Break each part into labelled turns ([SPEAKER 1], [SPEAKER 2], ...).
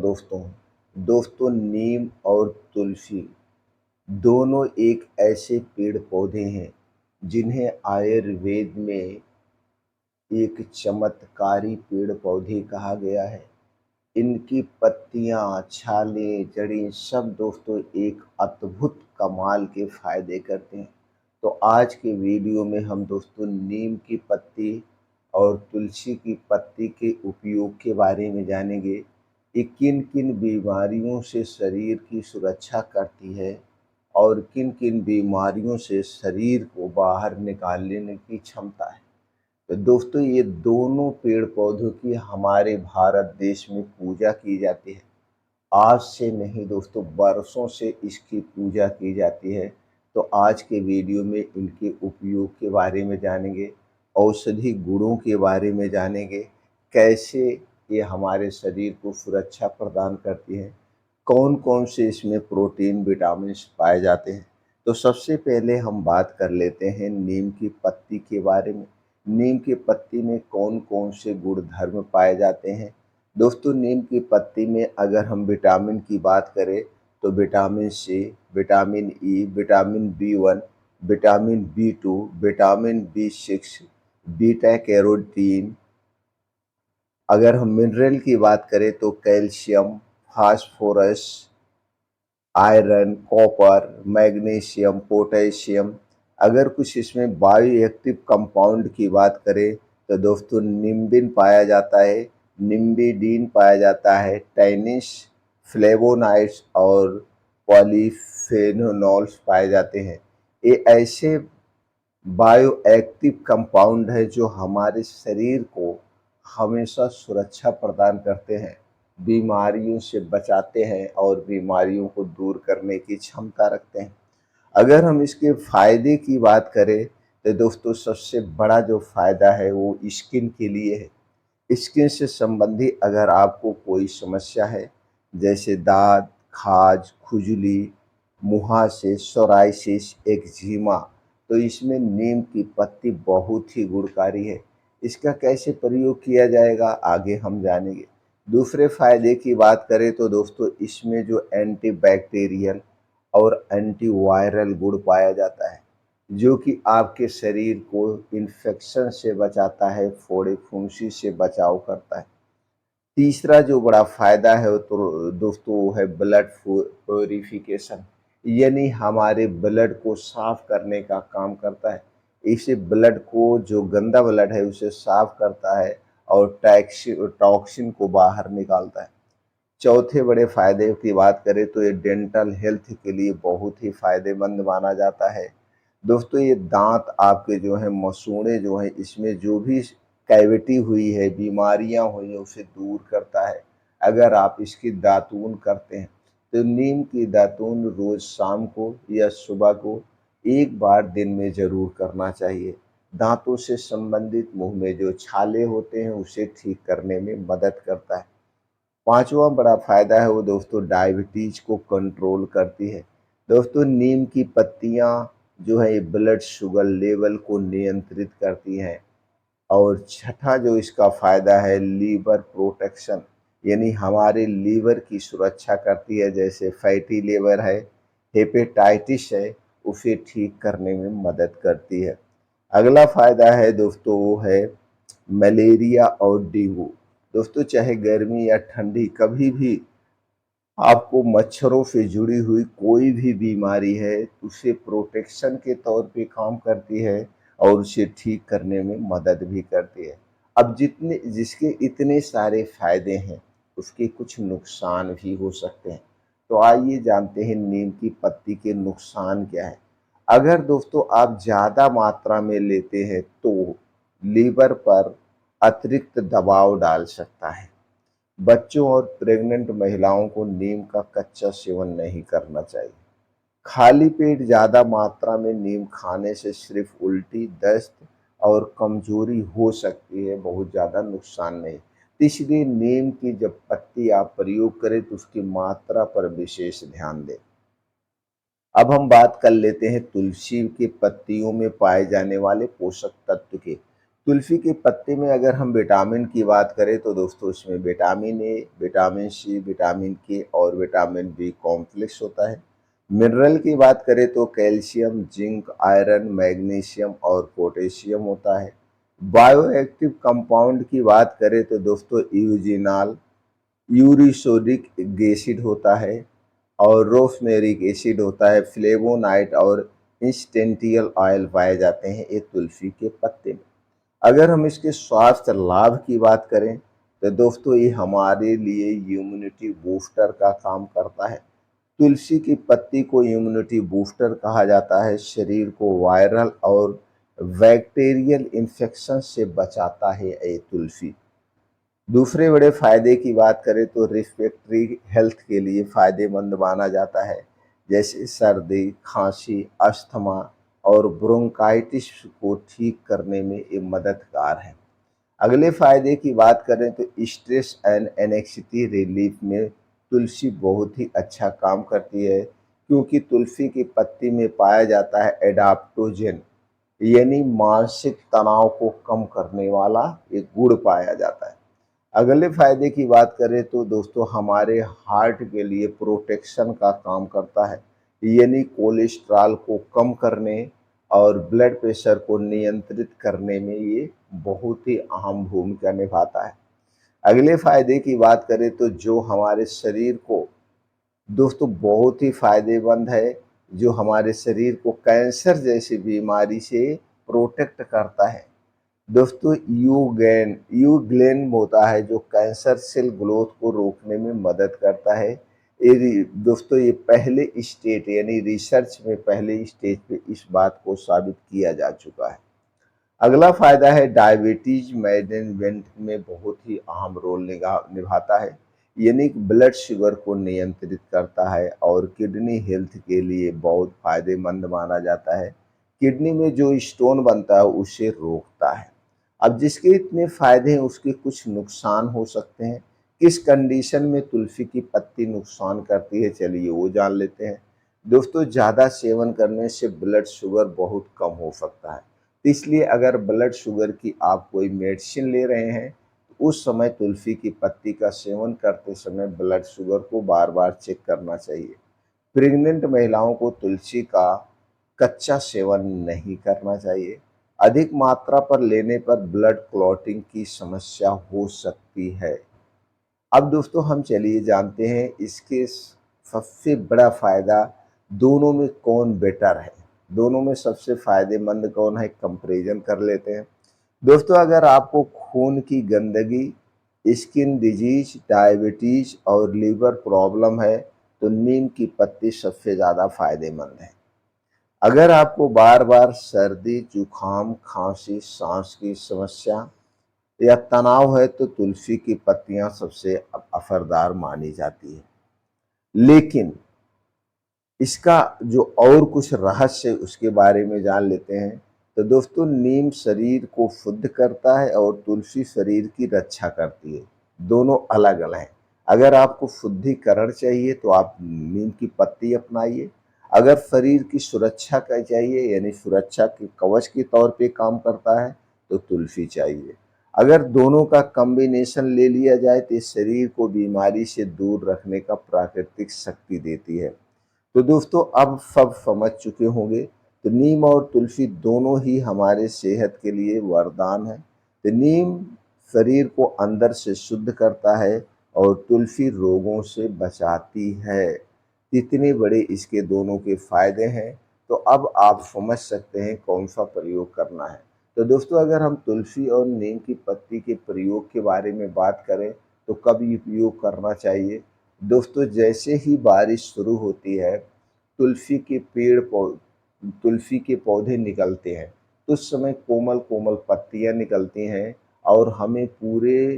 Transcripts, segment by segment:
[SPEAKER 1] दोस्तों। दोस्तों, नीम और तुलसी दोनों एक ऐसे पेड़ पौधे हैं जिन्हें आयुर्वेद में एक चमत्कारी पेड़ पौधे कहा गया है। इनकी पत्तियां, छालें, जड़ें सब दोस्तों एक अद्भुत कमाल के फायदे करते हैं। तो आज के वीडियो में हम दोस्तों नीम की पत्ती और तुलसी की पत्ती के उपयोग के बारे में जानेंगे। ये किन किन बीमारियों से शरीर की सुरक्षा करती है और किन किन बीमारियों से शरीर को बाहर निकालने की क्षमता है। तो दोस्तों, ये दोनों पेड़ पौधों की हमारे भारत देश में पूजा की जाती है। आज से नहीं दोस्तों, बरसों से इसकी पूजा की जाती है। तो आज के वीडियो में इनके उपयोग के बारे में जानेंगे, औषधि गुणों के बारे में जानेंगे, कैसे ये हमारे शरीर को सुरक्षा प्रदान करती है, कौन कौन से इसमें प्रोटीन विटामिन पाए जाते हैं। तो सबसे पहले हम बात कर लेते हैं नीम की पत्ती के बारे में। नीम की पत्ती में कौन कौन से गुण धर्म पाए जाते हैं। दोस्तों, नीम की पत्ती में अगर हम विटामिन की बात करें तो vitamin C, vitamin E, vitamin B 1, vitamin B 2, vitamin B 6, beta carotene. अगर हम मिनरल की बात करें तो calcium, phosphorus, iron, copper, magnesium, potassium. अगर कुछ इसमें बायो एक्टिव कंपाउंड की बात करें तो दोस्तों निम्बिन पाया जाता है, निम्बिडीन पाया जाता है, टैनिस, फ्लेवोनाइड्स और पॉलीफेनोल्स पाए जाते हैं। ये ऐसे बायो एक्टिव कंपाउंड है जो हमारे शरीर को हमेशा सुरक्षा प्रदान करते हैं, बीमारियों से बचाते हैं और बीमारियों को दूर करने की क्षमता रखते हैं। अगर हम इसके फायदे की बात करें तो दोस्तों सबसे बड़ा जो फायदा है वो स्किन के लिए है। स्किन से संबंधित अगर आपको कोई समस्या है जैसे दाद, खाज, खुजली, मुहासे, सोराइसिस, एक्जिमा, तो इसमें नीम की पत्ती बहुत ही गुणकारी है। इसका कैसे प्रयोग किया जाएगा आगे हम जानेंगे। दूसरे फायदे की बात करें तो दोस्तों इसमें जो एंटीबैक्टीरियल और एंटीवायरल गुण पाया जाता है जो कि आपके शरीर को इन्फेक्शन से बचाता है, फोड़े फुंसी से बचाव करता है। तीसरा जो बड़ा फायदा है वो तो दोस्तों वो है ब्लड प्योरिफिकेशन, यानी हमारे ब्लड को साफ करने का काम करता है। इससे ब्लड को, जो गंदा ब्लड है उसे साफ करता है और टॉक्सिन को बाहर निकालता है। चौथे बड़े फायदे की बात करें तो ये डेंटल हेल्थ के लिए बहुत ही फायदेमंद माना जाता है। दोस्तों, ये दांत आपके जो है, मसूड़े जो हैं, इसमें जो भी कैविटी हुई है, बीमारियां हुई हैं, उसे दूर करता है। अगर आप इसकी दातून करते हैं तो नीम की दातून रोज शाम को या सुबह को एक बार दिन में जरूर करना चाहिए। दांतों से संबंधित मुंह में जो छाले होते हैं उसे ठीक करने में मदद करता है। पांचवा बड़ा फायदा है वो दोस्तों डायबिटीज को कंट्रोल करती है। दोस्तों, नीम की पत्तियां जो है ब्लड शुगर लेवल को नियंत्रित करती हैं। और छठा जो इसका फायदा है लीवर प्रोटेक्शन, यानी हमारे लीवर की सुरक्षा करती है। जैसे फैटी लीवर है, हेपेटाइटिस है, उसे ठीक करने में मदद करती है। अगला फायदा है दोस्तों वो है मलेरिया और डेंगू। दोस्तों, चाहे गर्मी या ठंडी, कभी भी आपको मच्छरों से जुड़ी हुई कोई भी बीमारी है उसे प्रोटेक्शन के तौर पे काम करती है और उसे ठीक करने में मदद भी करती है। अब जितने जिसके इतने सारे फायदे हैं उसके कुछ नुकसान भी हो सकते हैं। तो आइए जानते हैं नीम की पत्ती के नुकसान क्या है। अगर दोस्तों आप ज़्यादा मात्रा में लेते हैं तो लीवर पर अतिरिक्त दबाव डाल सकता है। बच्चों और प्रेग्नेंट महिलाओं को नीम का कच्चा सेवन नहीं करना चाहिए। खाली पेट ज़्यादा मात्रा में नीम खाने से सिर्फ उल्टी, दस्त और कमजोरी हो सकती है, बहुत ज़्यादा नुकसान नहीं। तो इसलिए नीम की जब पत्ती आप प्रयोग करें तो उसकी मात्रा पर विशेष ध्यान दें। अब हम बात कर लेते हैं तुलसी की पत्तियों में पाए जाने वाले पोषक तत्व के। तुलसी के पत्ते में अगर हम विटामिन की बात करें तो दोस्तों इसमें vitamin A, vitamin C, vitamin K और विटामिन बी कॉम्प्लेक्स होता है। मिनरल की बात करें तो कैल्शियम, जिंक, आयरन, मैग्नीशियम और पोटेशियम होता है। बायोएक्टिव कंपाउंड की बात करें तो दोस्तों यूजिनॉल, यूरिसोडिक एसिड होता है और रोसमेरिक एसिड होता है। फ्लेवोनाइड और इंस्टेंटियल ऑयल पाए जाते हैं ये तुलसी के पत्ते में। अगर हम इसके स्वास्थ्य लाभ की बात करें तो दोस्तों ये हमारे लिए इम्यूनिटी बूस्टर का काम करता है। तुलसी की पत्ती को इम्यूनिटी बूस्टर कहा जाता है। शरीर को वायरल और बैक्टीरियल इन्फेक्शन से बचाता है ये तुलसी। दूसरे बड़े फायदे की बात करें तो रेस्पिरेटरी हेल्थ के लिए फायदेमंद माना जाता है, जैसे सर्दी, खांसी, अस्थमा और ब्रोंकाइटिस को ठीक करने में ये मददगार है। अगले फायदे की बात करें तो स्ट्रेस एंड एनेक्सिटी रिलीफ में तुलसी बहुत ही अच्छा काम करती है, क्योंकि तुलसी की पत्ती में पाया जाता है एडाप्टोजेन, यानी मानसिक तनाव को कम करने वाला एक गुण पाया जाता है। अगले फायदे की बात करें तो दोस्तों हमारे हार्ट के लिए प्रोटेक्शन का काम करता है, यानी कोलेस्ट्रॉल को कम करने और ब्लड प्रेशर को नियंत्रित करने में ये बहुत ही अहम भूमिका निभाता है। अगले फायदे की बात करें तो जो हमारे शरीर को दोस्तों बहुत ही फायदेमंद है, जो हमारे शरीर को कैंसर जैसी बीमारी से प्रोटेक्ट करता है। दोस्तों यूग्लेन होता है जो कैंसर सेल ग्रोथ को रोकने में मदद करता है। दोस्तों ये पहले स्टेज यानी रिसर्च में पहले स्टेज पे इस बात को साबित किया जा चुका है। अगला फायदा है डायबिटीज मैनेजमेंट में बहुत ही अहम रोल निभाता है, यानी ब्लड शुगर को नियंत्रित करता है और किडनी हेल्थ के लिए बहुत फायदेमंद माना जाता है। किडनी में जो स्टोन बनता है उसे रोकता है। अब जिसके इतने फायदे हैं उसके कुछ नुकसान हो सकते हैं। किस कंडीशन में तुलसी की पत्ती नुकसान करती है, चलिए वो जान लेते हैं। दोस्तों ज़्यादा सेवन करने से ब्लड शुगर बहुत कम हो सकता है, तो इसलिए अगर ब्लड शुगर की आप कोई मेडिसिन ले रहे हैं तो उस समय तुलसी की पत्ती का सेवन करते समय ब्लड शुगर को बार बार चेक करना चाहिए। प्रेग्नेंट महिलाओं को तुलसी का कच्चा सेवन नहीं करना चाहिए। अधिक मात्रा पर लेने पर ब्लड क्लॉटिंग की समस्या हो सकती है। अब दोस्तों हम चलिए जानते हैं इसके सबसे बड़ा फायदा दोनों में कौन बेटर है, दोनों में सबसे फायदेमंद कौन है, कंपैरिजन कर लेते हैं। दोस्तों अगर आपको खून की गंदगी, स्किन डिजीज, डायबिटीज और लीवर प्रॉब्लम है तो नीम की पत्ती सबसे ज़्यादा फायदेमंद है। अगर आपको बार बार सर्दी, जुखाम, खांसी, सांस की समस्या या तनाव है तो तुलसी की पत्तियां सबसे असरदार मानी जाती है। लेकिन इसका जो और कुछ रहस्य है उसके बारे में जान लेते हैं। तो दोस्तों नीम शरीर को शुद्ध करता है और तुलसी शरीर की रक्षा करती है, दोनों अलग अलग हैं। अगर आपको शुद्धिकरण चाहिए तो आप नीम की पत्ती अपनाइए। अगर शरीर की सुरक्षा का चाहिए यानी सुरक्षा के कवच के तौर पे काम करता है तो तुलसी चाहिए। अगर दोनों का कॉम्बिनेशन ले लिया जाए तो शरीर को बीमारी से दूर रखने का प्राकृतिक शक्ति देती है। तो दोस्तों अब सब समझ चुके होंगे, तो नीम और तुलसी दोनों ही हमारे सेहत के लिए वरदान है। तो नीम शरीर को अंदर से शुद्ध करता है और तुलसी रोगों से बचाती है। इतने बड़े इसके दोनों के फायदे हैं, तो अब आप समझ सकते हैं कौन सा प्रयोग करना है। तो दोस्तों अगर हम तुलसी और नीम की पत्ती के प्रयोग के बारे में बात करें तो कब उपयोग करना चाहिए। दोस्तों जैसे ही बारिश शुरू होती है तुलसी के तुलसी के पौधे निकलते हैं, तो उस समय कोमल कोमल पत्तियां निकलती हैं और हमें पूरे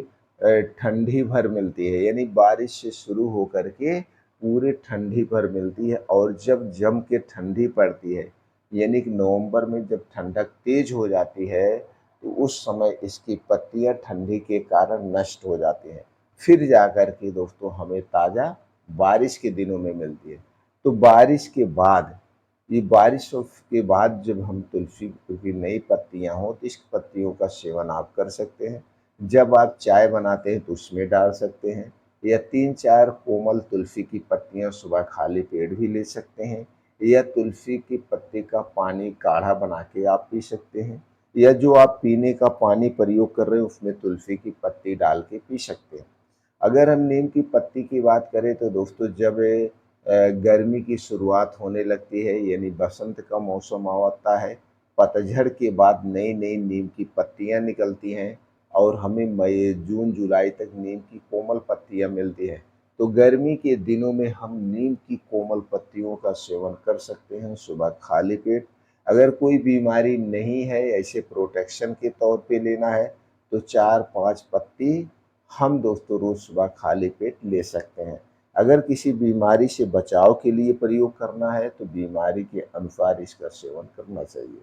[SPEAKER 1] ठंडी भर मिलती है, यानी बारिश से शुरू होकर के पूरे ठंडी भर मिलती है। और जब जम के ठंडी पड़ती है यानी कि नवंबर में जब ठंडक तेज हो जाती है तो उस समय इसकी पत्तियां ठंडी के कारण नष्ट हो जाती हैं। फिर जाकर के दोस्तों हमें ताज़ा बारिश के दिनों में मिलती है। तो बारिश के बाद ये बारिश के बाद जब हम तुलसी की नई पत्तियाँ हों तो इस पत्तियों का सेवन आप कर सकते हैं। जब आप चाय बनाते हैं तो उसमें डाल सकते हैं, या 3-4 कोमल तुलसी की पत्तियाँ सुबह खाली पेट भी ले सकते हैं, या तुलसी की पत्ती का पानी काढ़ा बना के आप पी सकते हैं, या जो आप पीने का पानी प्रयोग कर रहे हैं उसमें तुलसी की पत्ती डाल के पी सकते हैं। अगर हम नीम की पत्ती की बात करें तो दोस्तों जब गर्मी की शुरुआत होने लगती है यानी बसंत का मौसम आता है, पतझड़ के बाद नई-नई नीम की पत्तियाँ निकलती हैं और हमें मई, जून, जुलाई तक नीम की कोमल पत्तियाँ मिलती हैं। तो गर्मी के दिनों में हम नीम की कोमल पत्तियों का सेवन कर सकते हैं सुबह खाली पेट। अगर कोई बीमारी नहीं है, ऐसे प्रोटेक्शन के तौर पे लेना है, तो 4-5 पत्ती हम दोस्तों रोज़ सुबह खाली पेट ले सकते हैं। अगर किसी बीमारी से बचाव के लिए प्रयोग करना है तो बीमारी के अनुसार इसका सेवन करना चाहिए।